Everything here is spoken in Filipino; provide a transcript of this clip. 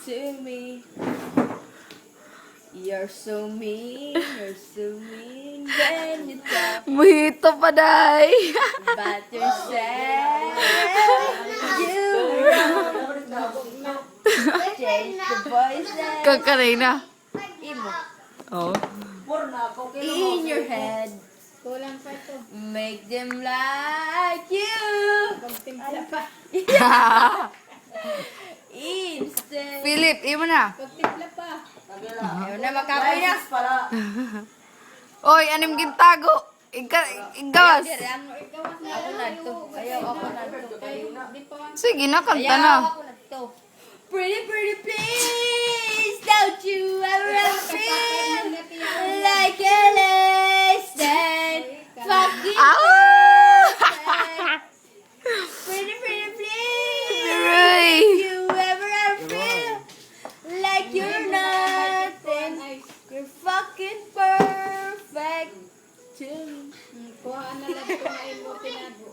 to me. You're so mean when you talk Buhito pa, day. about yourself. You change the voices Kakanina. imo Oh. in your head. Kulang pa ito. Make them like you. Pagtimpla pa. Instant. Philip, imo na. Pagtimpla pa. Ayaw na makapoy na. Oy, anim gintago. Igawas. Ikaw na Ako na to. Ayaw ako na to. Di pa Sige na, kanta Ayaw na. ako na to. Pretty, pretty, please. Don't you ever feel like a less than fucking Ah! pretty, pretty, please. Aray. You ever feel like you're nothing. You're fucking perfect to me. kuhaan na lang ito na imo tinago.